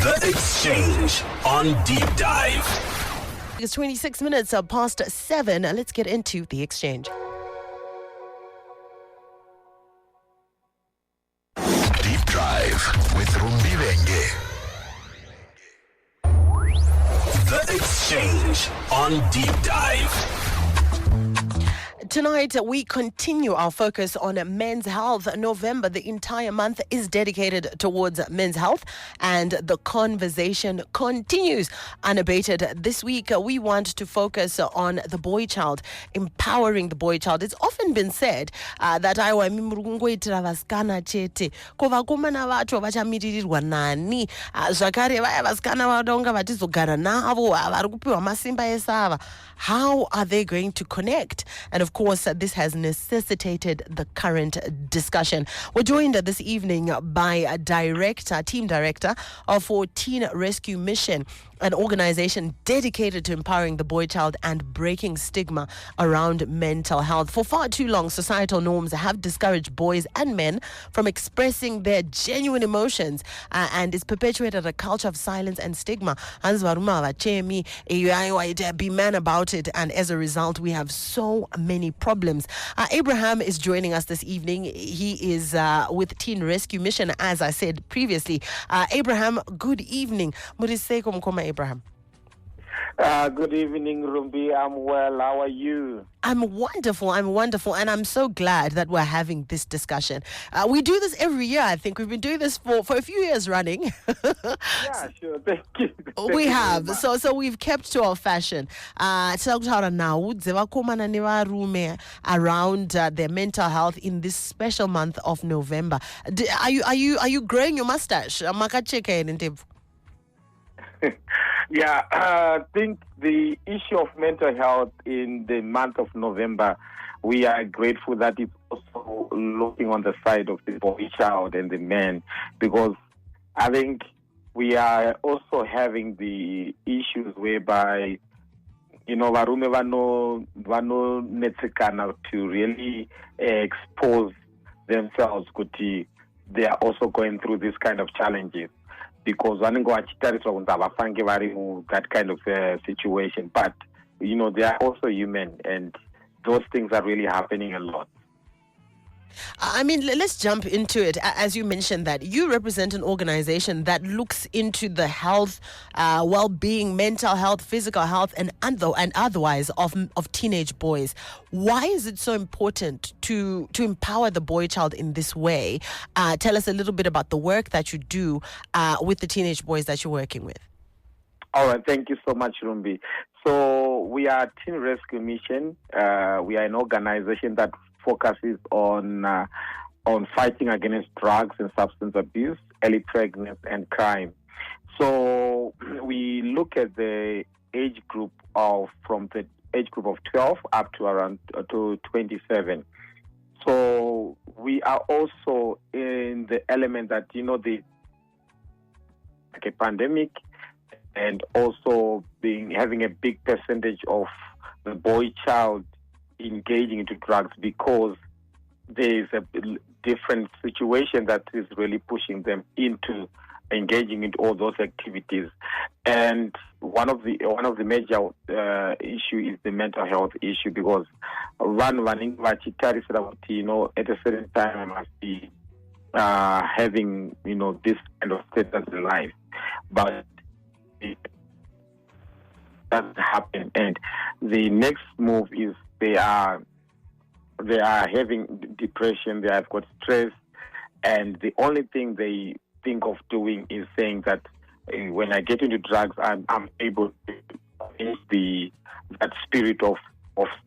The Exchange on Deep Dive. It's 26 minutes past 7. Let's get into the exchange. Deep Dive with Venge. The Exchange on Deep Dive. Tonight, we continue our focus on men's health. November, the entire month, is dedicated towards men's health, and the conversation continues unabated. This week, we want to focus on the boy child, empowering the boy child. It's often been said that aiwa murungoitira vasikana chete ko vakomana vacho vachamirirwa nani zvakare vaya vasikana vadonga vatizogara navo vari kupiwa masimba esava. How are they going to connect? And of course, this has necessitated the current discussion. We're joined this evening by a team director for Teen Rescue Mission, an organization dedicated to empowering the boy child and breaking stigma around mental health. For far too long, societal norms have discouraged boys and men from expressing their genuine emotions, and it's perpetuated a culture of silence and stigma. Be man about it, and as a result, we have so many problems. Abraham is joining us this evening. He is with Teen Rescue Mission, as I said previously. Abraham, good evening. Abraham. Good evening, Rumbi. I'm well. How are you? I'm wonderful, and I'm so glad that we're having this discussion. We do this every year, I think. We've been doing this for a few years running. Yeah, sure. Thank you. We have. So we've kept to our fashion. Around their mental health in this special month of November. Are you growing your mustache? Yeah, I think the issue of mental health in the month of November, we are grateful that it's also looking on the side of the boy child and the men, because I think we are also having the issues whereby, varume vano netsekana to really expose themselves kuti they are also going through this kind of challenges. Because that kind of situation. But, they are also human, and those things are really happening a lot. I mean, let's jump into it. As you mentioned that you represent an organization that looks into the health, well-being, mental health, physical health, and otherwise of teenage boys. Why is it so important to empower the boy child in this way? Tell us a little bit about the work that you do with the teenage boys that you're working with. All right, thank you so much, Rumbi. So we are Teen Rescue Mission. We are an organization that focuses on fighting against drugs and substance abuse, early pregnancy, and crime. So we look at the age group from the age group of 12 up to around to 27. So we are also in the element that a pandemic, and also having a big percentage of the boy child engaging into drugs, because there is a different situation that is really pushing them into engaging into all those activities. And one of the major issue is the mental health issue, because at a certain time I must be having this kind of status in life, but it doesn't happen. And the next move is they are having depression, they have got stress, and the only thing they think of doing is saying that when I get into drugs, I'm able to change that spirit of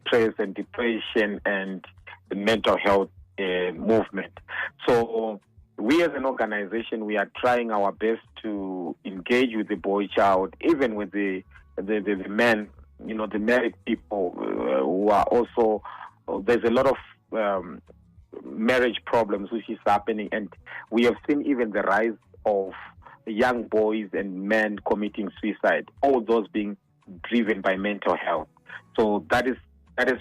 stress and depression and the mental health movement. So we as an organization, we are trying our best to engage with the boy child, even with the men, the married people who are also, there's a lot of marriage problems which is happening, and we have seen even the rise of young boys and men committing suicide, all those being driven by mental health. So that has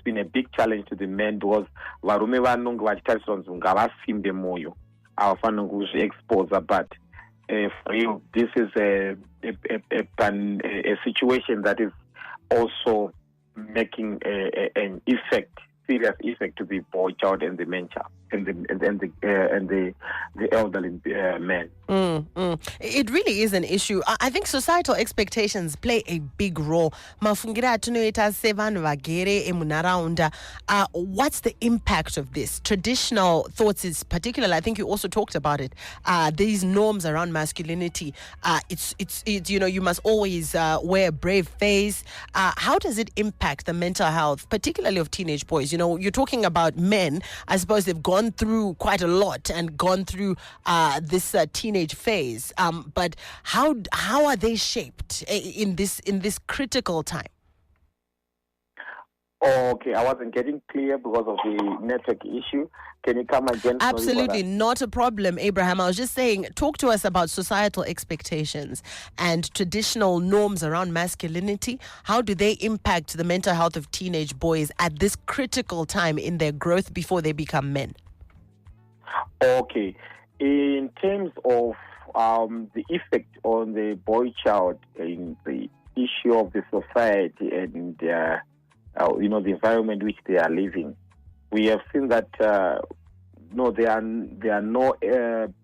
been a big challenge to the men, because varume vanonge vachitariswa kunzi ngavasimbe moyo avafaniri kuzviexposa, but for you, this is a situation that is also making an effect, serious effect to the boy child and the man child and the elderly man. It really is an issue. I think societal expectations play a big role. Mafungira atunoita sevanhu vagere emunharaunda. What's the impact of this? Traditional thoughts is particular. I think you also talked about it. These norms around masculinity. It's you must always wear a brave face. How does it impact the mental health, particularly of teenage boys? You're talking about men. I suppose they've gone through quite a lot and gone through this teenage phase. But how are they shaped in this critical time? Okay, I wasn't getting clear because of the network issue. Can you come again? Absolutely, not a problem, Abraham. I was just saying, talk to us about societal expectations and traditional norms around masculinity. How do they impact the mental health of teenage boys at this critical time in their growth before they become men? Okay, in terms of the effect on the boy child in the issue of the society and the environment which they are living, we have seen that there are no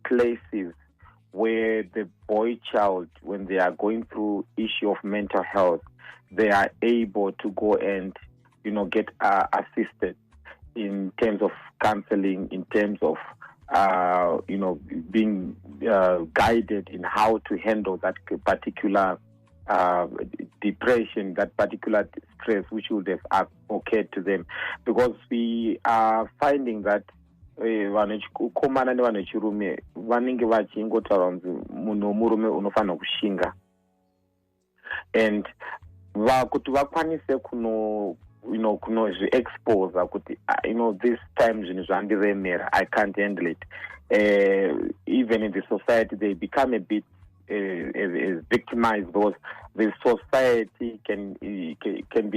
places where the boy child, when they are going through issue of mental health, they are able to go and get assisted in terms of counseling, in terms of being guided in how to handle that particular depression, that particular stress which would have occurred to them, because we are finding that vanhukomana nevanhu vechirume vanenge vachingotaura kunzi munhu womurume unofanira kushinga, and kuti vakwanise kunozviexposa kuti this time zvinhu zvandiremera, I can't handle it. Even in the society they become a bit victimized, because the society can be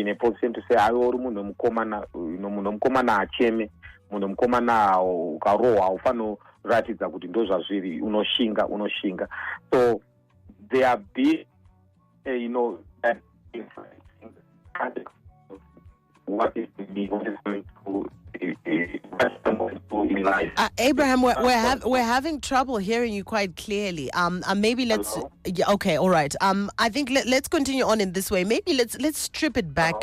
in a position to say uri munhu womukomana acheme, munhu womukomana ukarohwa haufani kuratidza kuti ndo zvazviri, unoshinga. So they are big that what is going to in life. Abraham, we're having trouble hearing you quite clearly. Maybe let's. Hello? Yeah, okay, all right. I think let's continue on in this way. Maybe let's strip it back.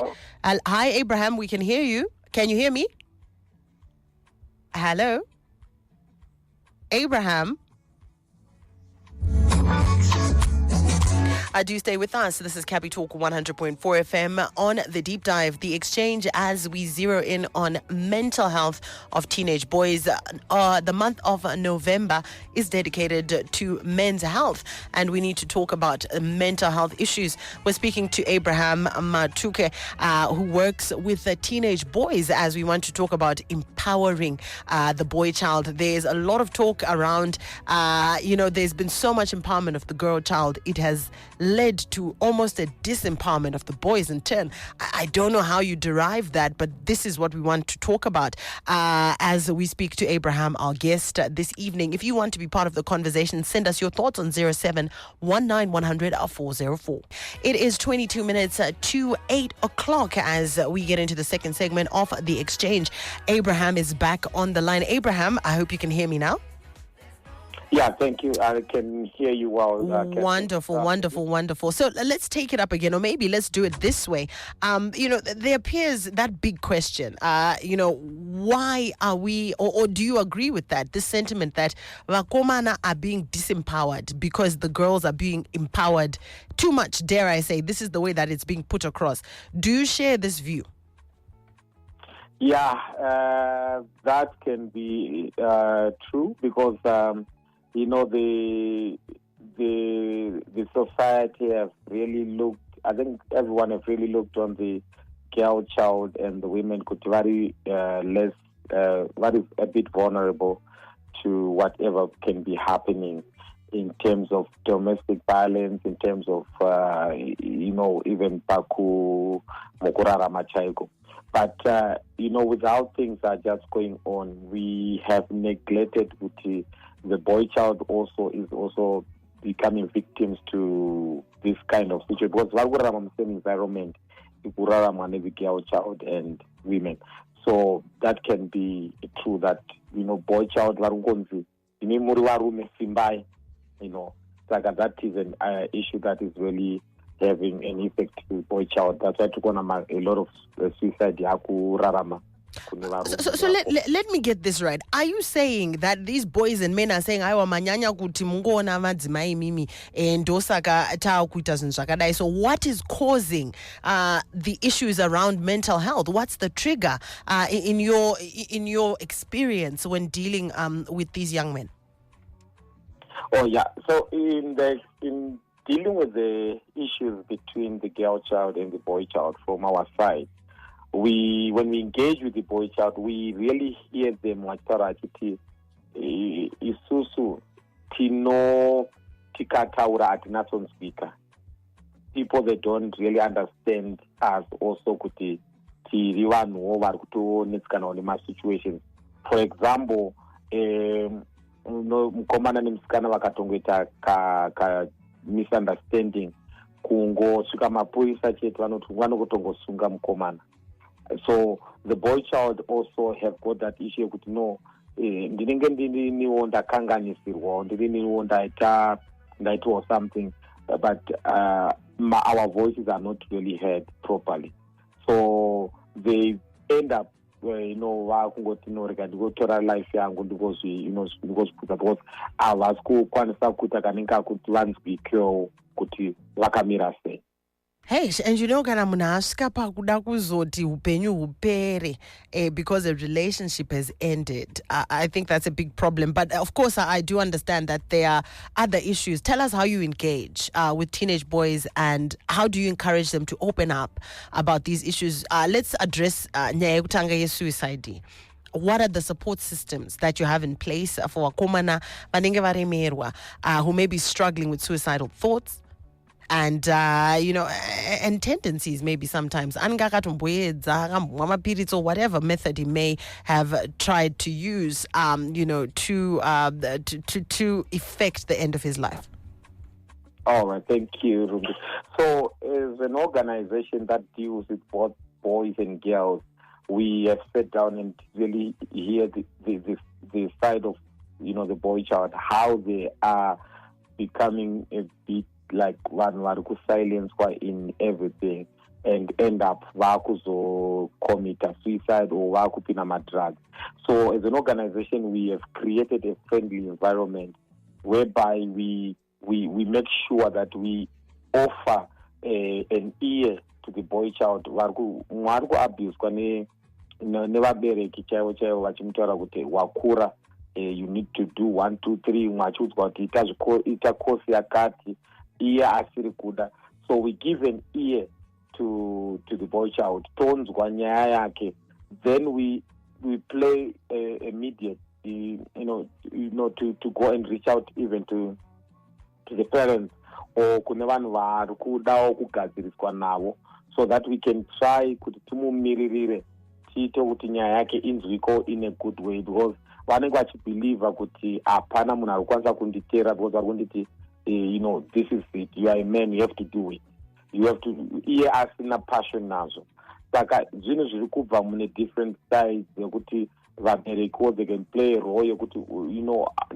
Hello? Hi, Abraham. We can hear you. Can you hear me? Hello, Abraham. Do stay with us. This is Cappy Talk 100.4 FM on The Deep Dive, The Exchange, as we zero in on mental health of teenage boys. The month of November is dedicated to men's health, and we need to talk about mental health issues. We're speaking to Abraham Matuka, who works with teenage boys, as we want to talk about empowering the boy child. There's a lot of talk around, there's been so much empowerment of the girl child. It has led to almost a disempowerment of the boys in turn. I don't know how you derive that, but this is what we want to talk about as we speak to Abraham, our guest this evening. If you want to be part of the conversation, send us your thoughts on 0719100404. It is 22 minutes to 8 o'clock as we get into the second segment of The Exchange. Abraham is back on the line. Abraham, I hope you can hear me now. Yeah, thank you. I can hear you well. Wonderful. So let's take it up again, or maybe let's do it this way. There appears that big question, why are we, or do you agree with that, this sentiment that vakomana are being disempowered because the girls are being empowered too much, dare I say? This is the way that it's being put across. Do you share this view? Yeah, that can be true, because the society have really looked, I think everyone have really looked on the girl child and the women could very very a bit vulnerable to whatever can be happening in terms of domestic violence, in terms of even paku mokurara machaiko. But without things are just going on, we have neglected the boy child also is also becoming victims to this kind of situation, because varikurarama musame environment ikurarama nevi girl child and women. So that can be true that, boy child varungonzi imi muri varume simbai, saka that is an issue that is really having an effect to boy child. That's why tukona a lot of suicide yakurarama. So let me get this right. Are you saying that these boys and men are saying aiwa manyanya kuti mungoona madzimai mimi ndosaka taakuita zvinhu zvakadai? So what is causing the issues around mental health? What's the trigger in your experience when dealing with these young men? Oh yeah. So in dealing with the issues between the girl child and the boy child from our side, when we engage with the boy child, we really hear them vachitaura achiti isusu tikataura hatinatsonzwika. People that don't really understand us also kuti tiri vanhuwo vari kutonetsikanawo nemasituations. For example, mukomana nemusikana vakatongoita ka misunderstanding, kungosvika mapurisa chete vanoti vanokutongosunga mukomana. So the boy child also have got that issue kuti no, ndinenge ndiniwo ndakanganisirwa, ndiniwo ndaitwa something, but our voices are not really heard properly. So they end up vakungoti rega ndikotora life yangu ndikozviputsa, because havasi kukwanisa kuita kanenge kakuti vanzwikewo kuti vakamira sei. Hey, and kana munhu asvika pakuda kuzoti upenyu hupere because a relationship has ended, I think that's a big problem. But of course, I do understand that there are other issues. Tell us how you engage with teenage boys and how do you encourage them to open up about these issues. Let's address nyaya yekutanga yesuicide. What are the support systems that you have in place for vakomana vanenge varemerwa who may be struggling with suicidal thoughts? And, and tendencies maybe sometimes. Or whatever method he may have tried to use, to effect the end of his life. All right, thank you, Rumbi. So, as an organization that deals with both boys and girls, we have sat down and really hear the side of, the boy child, how they are becoming a bit like vanhu silence in everything and end up commit a suicide or vakupinda madrugs. So as an organization, we have created a friendly environment whereby we make sure that we offer an ear to the boy child. Vari kuabuswa nevabereki chaivo vachimutaura kuti wakura, you need to do 1, 2, 3, mwachiudzwa kuti ita course yakati, ear asiri kuda. So we give an ear to the boy child, tonzwa nyaya yake, then we play immediate, to go and reach out even to the parents or kune vanhu vari kudawo kugadziriswa navo, so that we can try kuti timumiririre tiite kuti nyaya yake inzwiko in a good way, because vanenge vachibhelieva kuti hapana munhu ari kukwanisa kunditeera, because vari kunditi this is it, you are a man, you have to do it, you have to, iye asina passion nazo. Saka zvinhu zviri kubva mune different sides yekuti vaberekiwo they can play a role yekuti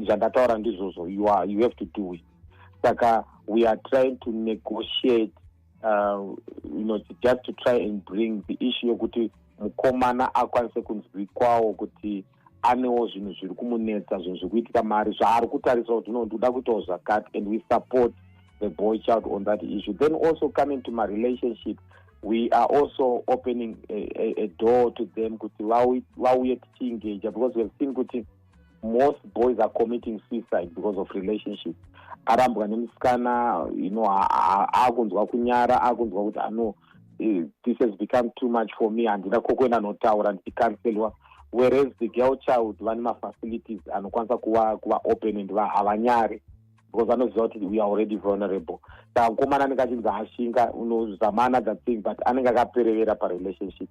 zvandataura ndizvozvo, you have to do it. Saka we are trying to negotiate, just to try and bring the issue yekuti mukomana akwanise kunzwikwawo kuti anewo zvinhu zviri kumunetsa, zvinhu zviri kuitika mari, zvaari kutarisa kuti ndoda kuitawo zvakati, and we support the boy child on that issue. Then also coming to my relationship, we are also opening a door to them kuti vauye tichiengage, because we have seen kuti most boys are committing suicide because of relationship. Arambwa nemusikana, akunzwa kunyara, akunzwa kuti this has become too much for me, handina kokuenda notaura ndichikanselwa. Whereas the girl child vane facilities anokwanisa kuva open and havanyari, because vanoziva kuti we are already vulnerable. Saka mukomana anenge achinzi ashinga unozamana that thing, but anenge akaperevera parelationship.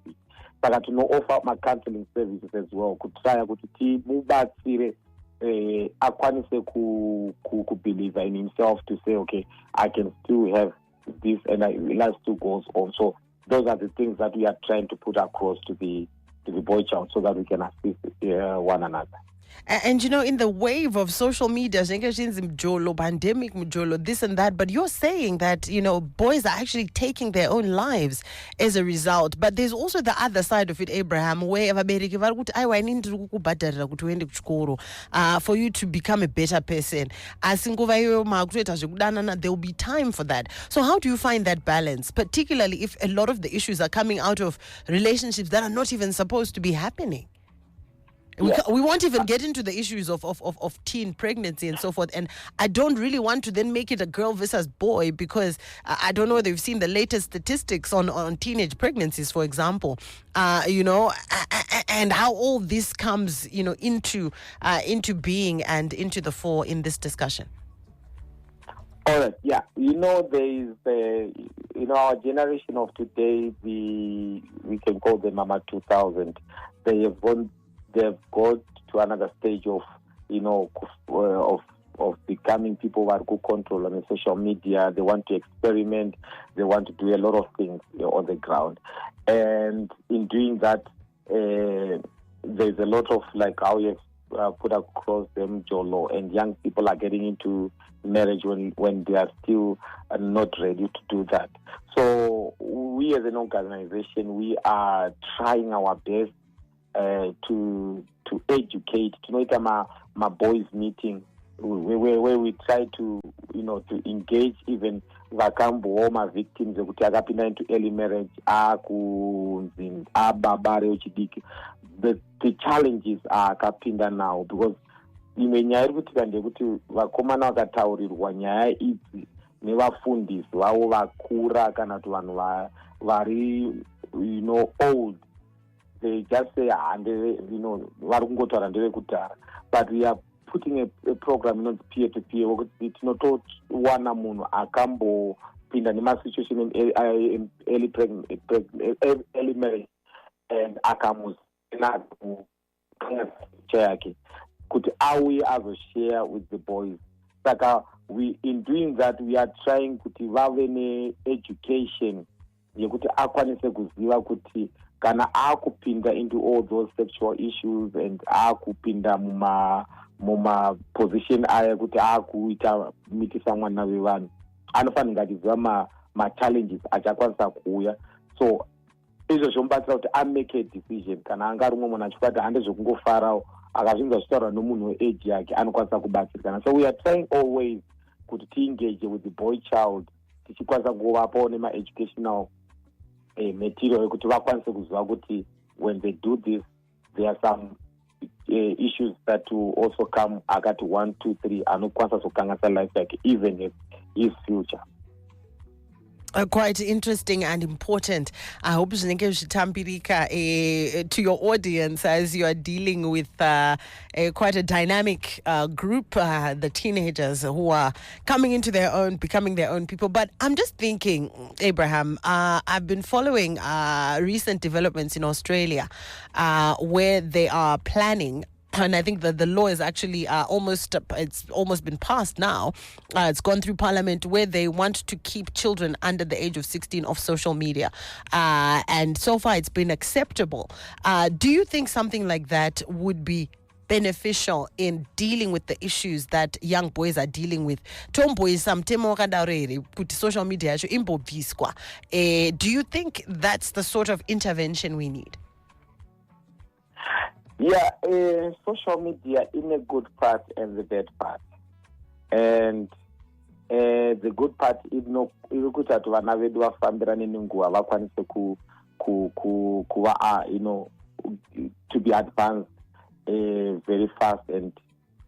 Saka tino offer counseling services as well, kutraya kuti timubatsire akwanise believe in himself to say, okay, I can still have this and life still goes on. So those are the things that we are trying to put across to the boy child so that we can assist one another. And you know, in the wave of social media, pandemic, this and that, but you're saying that, you know, boys are actually taking their own lives as a result. But there's also the other side of it, Abraham, where I need to for you to become a better person. There will be time for that. So how do you find that balance, particularly if a lot of the issues are coming out of relationships that are not even supposed to be happening? We won't even get into the issues of teen pregnancy and so forth. And I don't really want to then make it a girl versus boy, because I don't know whether you've seen the latest statistics on teenage pregnancies, for example, you know, and how all this comes, you know, into being and into the fore in this discussion. All right, yeah. You know, there is our generation of today, we can call them Mama 2000. They've got to another stage of, you know, of becoming people who are good control on the social media. They want to experiment. They want to do a lot of things, you know, on the ground. And in doing that, there's a lot of, like how you put across them, Jolo, and young people are getting into marriage when they are still not ready to do that. So we as an organization, we are trying our best to educate, to know it my boys meeting where we try to, you know, to engage even vakambo my victims into early marriage the challenges are kapinda now, because imwe nyaya iri kutika ndekuti vakomana vakataurirwa nyaya idzi nevafundisi vavo vakura kana kuti vanhu vari, you know, old. They just say, you know, but we are putting a program, you know, peer-to-peer, tinotowana munhu akambopinda nemasituation in early marriage and akamuzina yake kuti auye azoshare with the boys. Saka in doing that, we are trying kuti vave ne-education yekuti akwanise kuziva kuti kana akupinda into all those sexual issues and akupinda muma position aya kuti akuita mitisa mwana vevanhu anofanira kuziva ma challenges achakwanisa kuuya. So izvo zvomubatsira kuti amake a decision. Kana anga rumwe munhu achikati hande zvekungofarawo akazvinza zvitaurwa nomunhu weage yake anokwanisa kubatsirikana. So we are trying always kuti tiengage with the boy child, tichikwanisa kuvapawo nema-educational material ekuti vakwanise kuziva kuti when they do this there are some issues that will also come akati 1 2 3 anokwanisa kukanganisa life yake even if his future. Quite interesting and important. I hope zvinenge zvichitambirika to your audience as you are dealing with quite a dynamic group, the teenagers who are coming into their own, becoming their own people. But I'm just thinking, Abraham, I've been following recent developments in Australia where they are planning. And I think that the law is actually it's almost been passed now. It's gone through Parliament, where they want to keep children under the age of 16 off social media. And so far it's been acceptable. Do you think something like that would be beneficial in dealing with the issues that young boys are dealing with? Social media. Do you think that's the sort of intervention we need? Yeah, social media in a good part and the bad part. And the good part is no kuti ati vana vedu vafambirane nenguva vakwanise kuva you know, to be advanced very fast and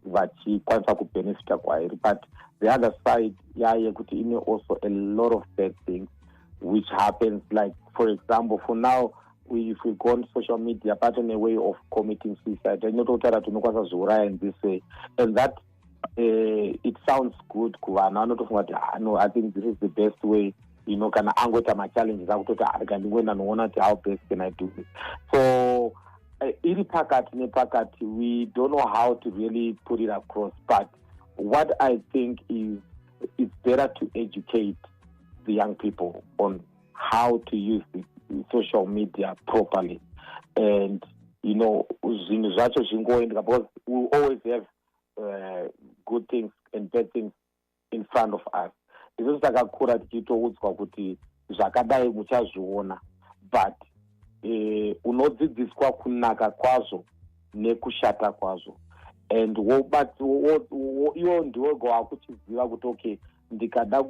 vachikwanisa kubenefita kwairi. But the other side yekuti ine also a lot of bad things which happens, like for example, for now if we go on social media, but in a way of committing suicide, and in this way, and that it sounds good. No, I think this is the best way. You know, can I my challenges? How best can I do this? So iri pakati nepakati, we don't know how to really put it across, but what I think is it's better to educate the young people on how to use the social media properly. And, you know, because we always have good things and bad things in front of us. Izvo takakura tichitoudzwa kuti zvakadai muchazviona, but unodzidziswa kunaka kwazvo nekushata kwazvo, and iwo ndiwe wakuchiziva kuti okay, ndikada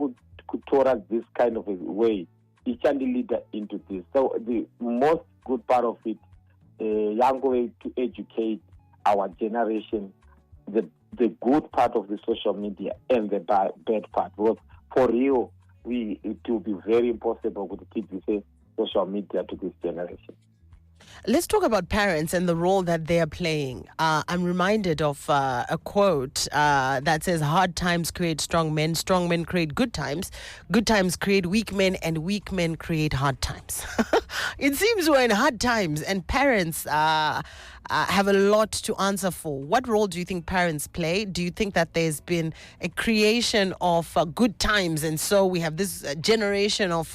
kutora this kind of a way ichandilead into this. So the most good part of it, young way to educate our generation, the good part of the social media and the bad part. Because for real, it will be very impossible to keep this social media to this generation. Let's talk about parents and the role that they are playing. I'm reminded of a quote that says, hard times create strong men create good times create weak men, and weak men create hard times. It seems we're in hard times, and parents have a lot to answer for. What role do you think parents play? Do you think that there's been a creation of good times, and so we have this generation of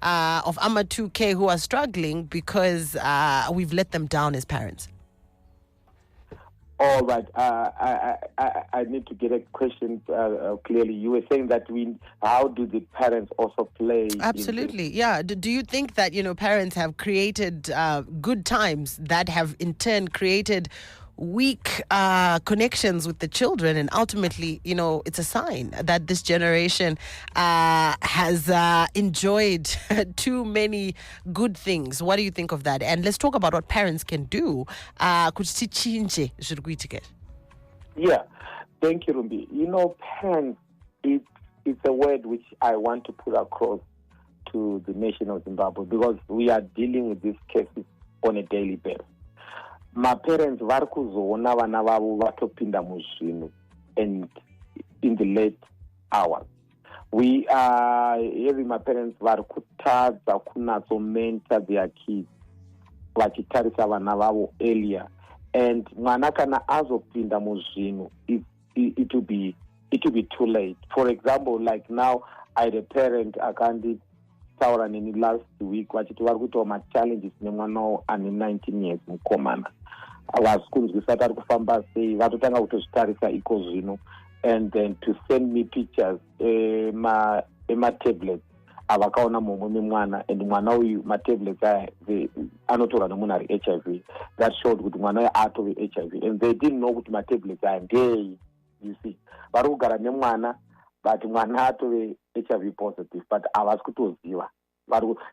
Matuka who are struggling because we've let them down as parents? All right. I need to get a question clearly. You were saying that how do the parents also play? Absolutely, yeah. Do you think that, you know, parents have created good times that have in turn created weak connections with the children, and ultimately, you know, it's a sign that this generation has enjoyed too many good things? What do you think of that? And let's talk about what parents can do. Yeah, thank you, Rumbi. You know, parents, it's a word which I want to put across to the nation of Zimbabwe, because we are dealing with these cases on a daily basis. My parents vari kuzoona vana vavo vatopinda muzvinhu, and in the late hours we are having my parents vari kutadza kunatsomenta their kids vachitarisa vana vavo earlier, and mwana kana azopinda muzvinhu it will be too late. For example, like now I had a parent akanditaura neni last week vachiti vari kuitawo machallenges nemwana wavo ane 19 years mukomana. Vasikunzwisati ari kufamba sei, vatotanga kutozvitarisa iko zvino, and then to send me pictures ematablet avakaona mumwe memwana, and mwana uyu matablets aya anotorwa nemunhu ari HIV. That showed kuti mwana uyu atove HIV, and they didn't know kuti matablets aya ndei. You see, vari kugara nemwana but mwana atove HIV positive, but havasi kutoziva.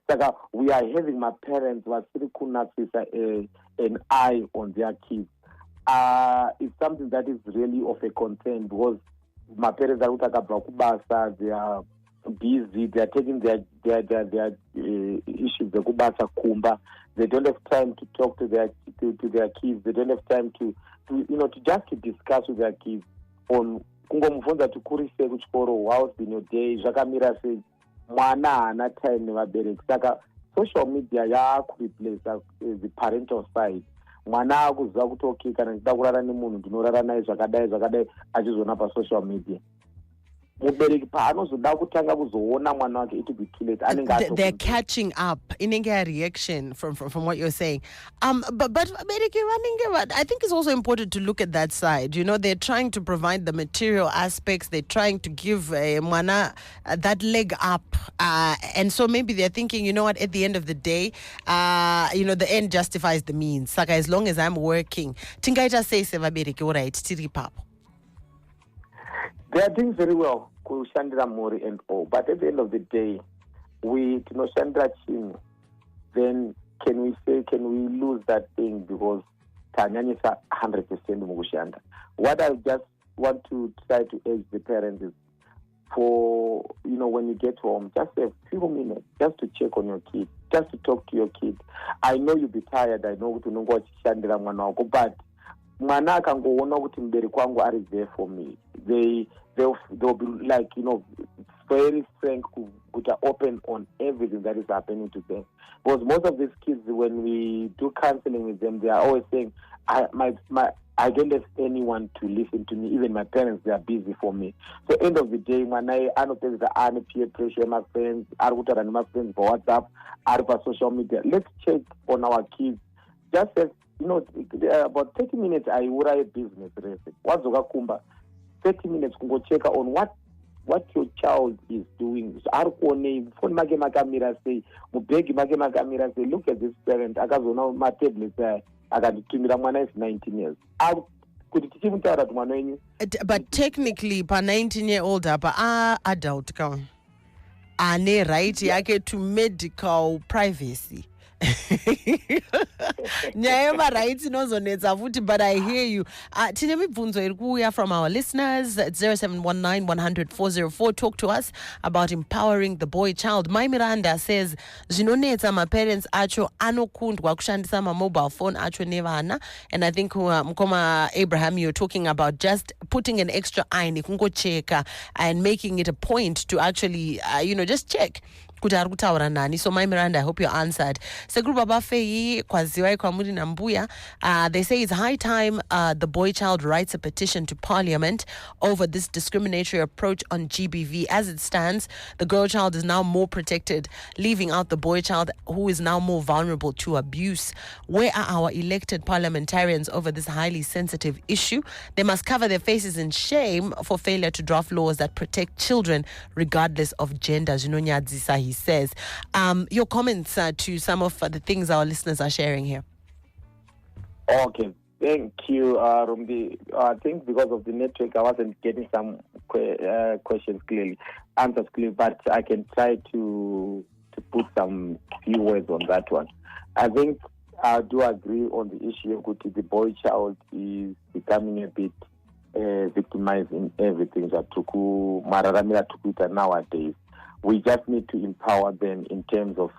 Saka we are having my parents vasiri kunatsisa an eye on their kids. It's something that is really of a concern, because my parents are kutakabva kubasa, they are busy, they are taking their issues kubasa kumba. They don't have time to talk to their kids. They don't have time to just to discuss with their kids on kungomubvunza tikurise kuchikoro, how's been your day, zvakamira sei. Mwana haana time nevabereki. Saka social media yakureplace the parental side. Mwana akuziva kuti okay, kana ndida kurara nemunhu ndinorara naye zvakadai achizoona pasocial media. Mubereki paanozoda kutanga kuzoona mwana wake, it will be too late. They're catching up. Inenge a reaction from what you're saying. But I think it's also important to look at that side. You know, they're trying to provide the material aspects. They're trying to give mwana that leg up. And so maybe they're thinking, you know what, at the end of the day, the end justifies the means. Saka, as long as I'm working, tingaita say sevabereki alright, tiri papo. They are doing very well, kushandira mori and all. But at the end of the day, we tinoshandira chini. Then can we lose that thing because tanyanyisa 100% mukushanda? What I just want to try to urge the parents is, for when you get home, just a few minutes just to check on your kid, just to talk to your kid. I know you'll be tired. I know unongo chishandira mwana wako, but mwana akangoona kuti mubereki wangu ari there for me, they'll be like, very frank which are open on everything that is happening to them. Because most of these kids, when we do counseling with them, they are always saying, I don't have anyone to listen to me. Even my parents, they are busy for me. So end of the day, when I know peer pressure, my friends, my friends for WhatsApp, for social media, let's check on our kids. Just as, about 30 minutes, I would have a business. What's 30 minutes, go check on what your child is doing. So look at this parent. My tablet akaditumira mwana is 19 years. But technically, pa 19-year-old apa adult ka ane right yake to medical privacy. Nyaya rights inozonetsa futhi, but I hear you. Tine mibvunzo iri kuuya from our listeners at 0719 100 404. Talk to us about empowering the boy child. My Miranda says zvinonetsa maparents acho anokundwa kushandisa mobile phone acho nevana, and I think Mkoma Abraham, you're talking about just putting an extra eye kungocheka and making it a point to actually just check. So my Miranda, I hope you answered. Segruba Bafei Kwaziwai Kwamudi Nambuya, they say it's high time the boy child writes a petition to Parliament over this discriminatory approach on GBV. As it stands, the girl child is now more protected, leaving out the boy child who is now more vulnerable to abuse. Where are our elected parliamentarians over this highly sensitive issue? They must cover their faces in shame for failure to draft laws that protect children regardless of gender. He says. Your comments to some of the things our listeners are sharing here. Okay, thank you, Rumbi. I think because of the network, I wasn't getting some questions clearly, answers clearly, but I can try to put some few words on that one. I think I do agree on the issue of the boy child is becoming a bit victimized in everything that tuku mararamira tukuita nowadays. We just need to empower them in terms of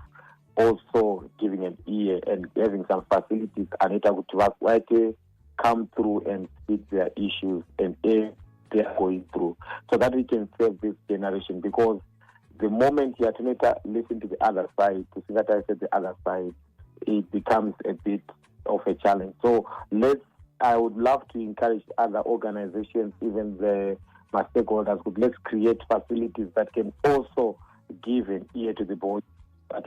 also giving an ear and having some facilities and to come through and speak their issues and they are going through, so that we can save this generation. Because the moment you listen to the other side, to see that I said the other side, it becomes a bit of a challenge. So I would love to encourage other organizations, even my stakeholders, let's create facilities that can also give an ear to the boys, that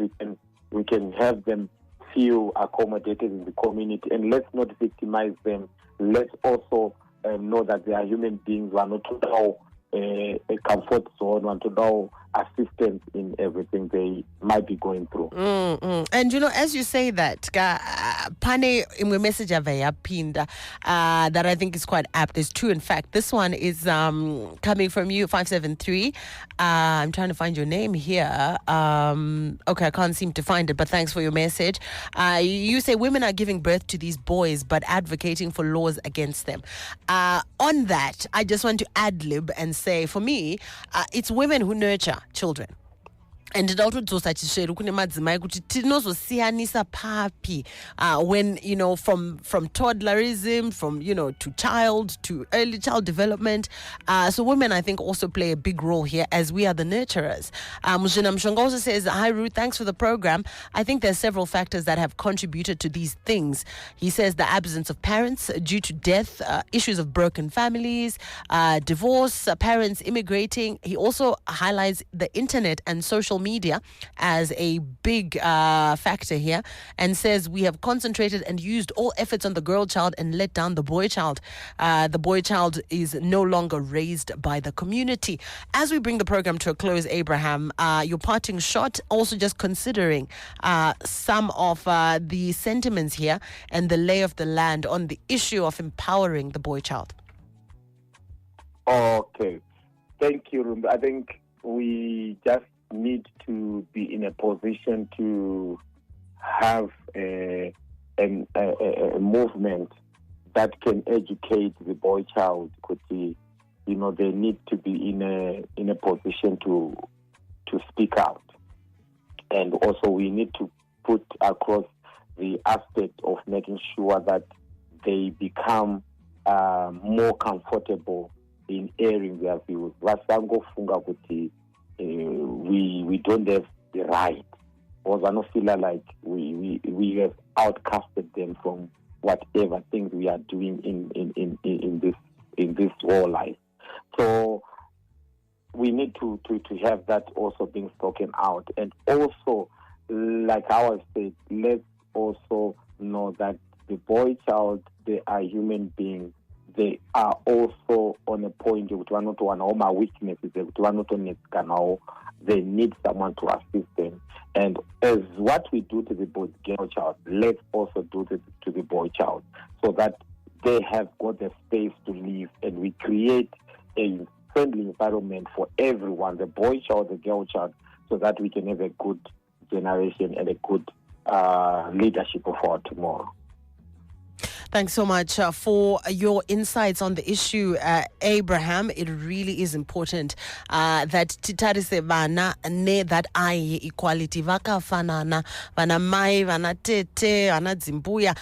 we can have them feel accommodated in the community, and let's not victimize them. Let's also know that they are human beings who are not to know a comfort zone, want to know assistance in everything they might be going through. And as you say that, pane imwe message avaya pinda that I think is quite apt. There's two, in fact. This one is coming from you, 573. I'm trying to find your name here. Okay, I can't seem to find it, but thanks for your message. You say women are giving birth to these boys but advocating for laws against them. On that, I just want to ad-lib and say, for me, it's women who nurture children. And ndinotodzosa chisheru kune madzimai kuti tinozosiyanisa papi when from toddlerism, from to child, to early child development. So women, I think, also play a big role here, as we are the nurturers. Mujina Mshonga also says, hi Ruth, thanks for the program. I think there's several factors that have contributed to these things. He says the absence of parents due to death, issues of broken families, divorce, parents immigrating. He also highlights the internet and social media as a big factor here, and says we have concentrated and used all efforts on the girl child and let down the boy child. The boy child is no longer raised by the community. As we bring the program to a close, Abraham, your parting shot, also just considering some of the sentiments here and the lay of the land on the issue of empowering the boy child. Okay, thank you, Rumba. I think we just need to be in a position to have a movement that can educate the boy child. They need to be in a position to speak out, and also we need to put across the aspect of making sure that they become more comfortable in airing their views. we don't have the right, or I don't feel like we have outcasted them from whatever things we are doing in this whole life. So we need to have that also being spoken out. And also, like I was said, let's also know that the boy child, they are human beings. They are also on a point of my weaknesses. They need someone to assist them. And as what we do to the girl child, let's also do to the boy child, so that they have got the space to live, and we create a friendly environment for everyone, the boy child, the girl child, so that we can have a good generation and a good leadership of our tomorrow. Thanks so much for your insights on the issue, Abraham. It really is important that titarise vana ne that I equality vakafanana vana mai vana tete vana dzimbuya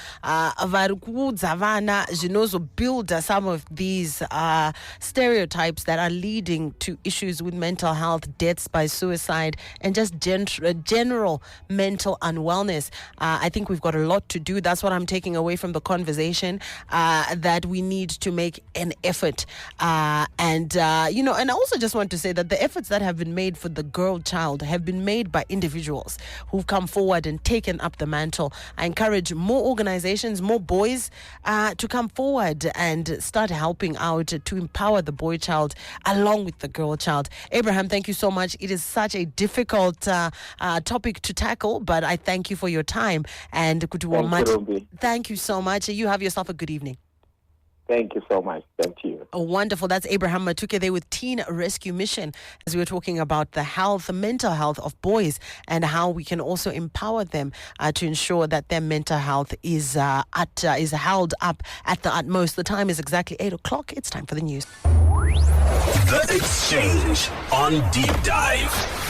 vari kuudza vana build some of these stereotypes that are leading to issues with mental health, deaths by suicide, and just general mental unwellness. I think we've got a lot to do. That's what I'm taking away from the conversation. That we need to make an effort, and I also just want to say that the efforts that have been made for the girl child have been made by individuals who've come forward and taken up the mantle. I encourage more organizations, more boys to come forward and start helping out to empower the boy child along with the girl child. Abraham, thank you so much. It is such a difficult topic to tackle, but I thank you for your time. And thank you so much. You have yourself a good evening. Thank you so much. Thank you. Oh, wonderful. That's Abraham Matuka there with Teen Rescue Mission, as we were talking about the mental health of boys, and how we can also empower them to ensure that their mental health is held up at the utmost. The time is exactly 8 o'clock. It's time for the news. The Exchange on Deep Dive.